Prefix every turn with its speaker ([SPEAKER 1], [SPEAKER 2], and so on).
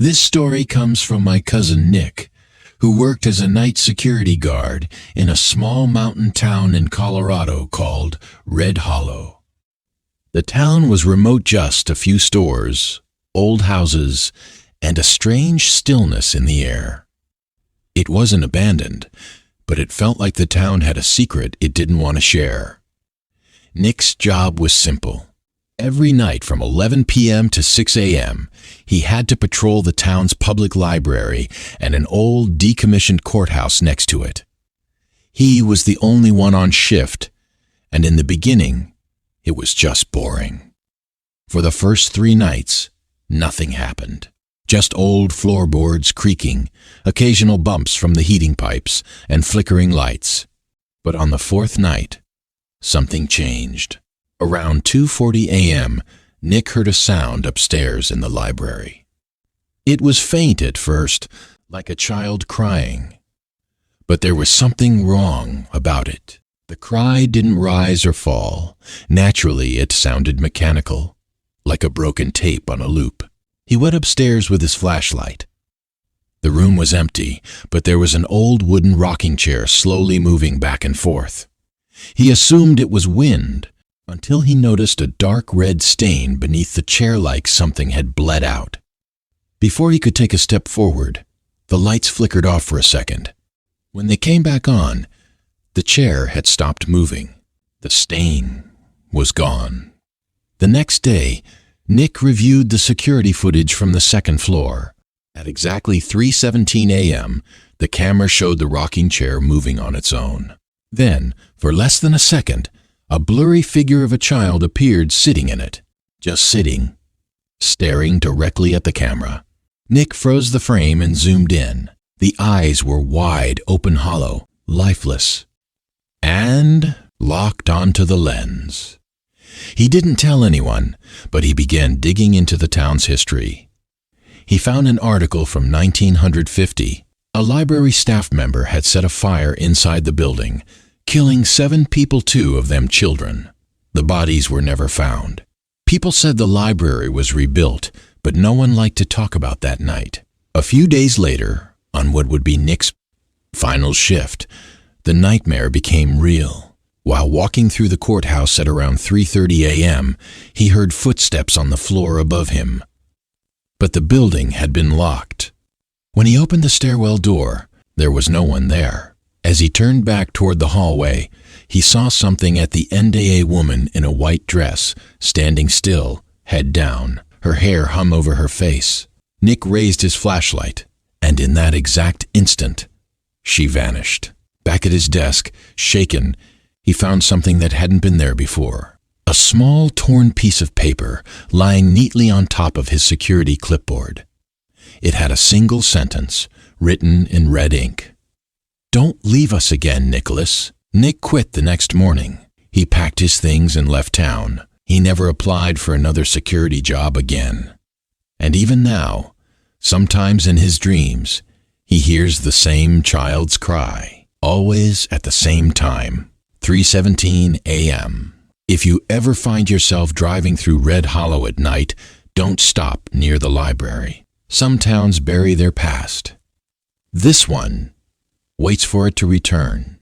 [SPEAKER 1] This story comes from my cousin Nick, who worked as a night security guard in a small mountain town in Colorado called Red Hollow. The town was remote, just a few stores, old houses, and a strange stillness in the air. It wasn't abandoned, but it felt like the town had a secret it didn't want to share. Nick's job was simple. Every night from 11 p.m. to 6 a.m., he had to patrol the town's public library and an old decommissioned courthouse next to it. He was the only one on shift, and in the beginning, it was just boring. For the first 3 nights, nothing happened. Just old floorboards creaking, occasional bumps from the heating pipes, and flickering lights. But on the 4th night, something changed. Around 2:40 a.m., Nick heard a sound upstairs in the library. It was faint at first, like a child crying. But there was something wrong about it. The cry didn't rise or fall. Naturally, it sounded mechanical, like a broken tape on a loop. He went upstairs with his flashlight. The room was empty, but there was an old wooden rocking chair slowly moving back and forth. He assumed it was wind, until he noticed a dark red stain beneath the chair, like something had bled out. Before he could take a step forward, the lights flickered off for a second. When they came back on, the chair had stopped moving. The stain was gone. The next day, Nick reviewed the security footage from the 2nd floor. At exactly 3:17 a.m., the camera showed the rocking chair moving on its own. Then, for less than a second, a blurry figure of a child appeared sitting in it. Just sitting, staring directly at the camera. Nick froze the frame and zoomed in. The eyes were wide open, hollow, lifeless, and locked onto the lens. He didn't tell anyone, but he began digging into the town's history. He found an article from 1950. A library staff member had set a fire inside the building, killing 7 people, 2 of them children. The bodies were never found. People said the library was rebuilt, but no one liked to talk about that night. A few days later, on what would be Nick's final shift, the nightmare became real. While walking through the courthouse at around 3:30 a.m., he heard footsteps on the floor above him. But the building had been locked. When he opened the stairwell door, there was no one there. As he turned back toward the hallway, he saw something at the end. A woman in a white dress, standing still, head down, her hair hung over her face. Nick raised his flashlight, and in that exact instant, she vanished. Back at his desk, shaken, he found something that hadn't been there before. A small torn piece of paper lying neatly on top of his security clipboard. It had a single sentence, written in red ink. "Don't leave us again, Nicholas." Nick quit the next morning. He packed his things and left town. He never applied for another security job again. And even now, sometimes in his dreams, he hears the same child's cry, always at the same time. 3:17 a.m. If you ever find yourself driving through Red Hollow at night, don't stop near the library. Some towns bury their past. This one waits for it to return.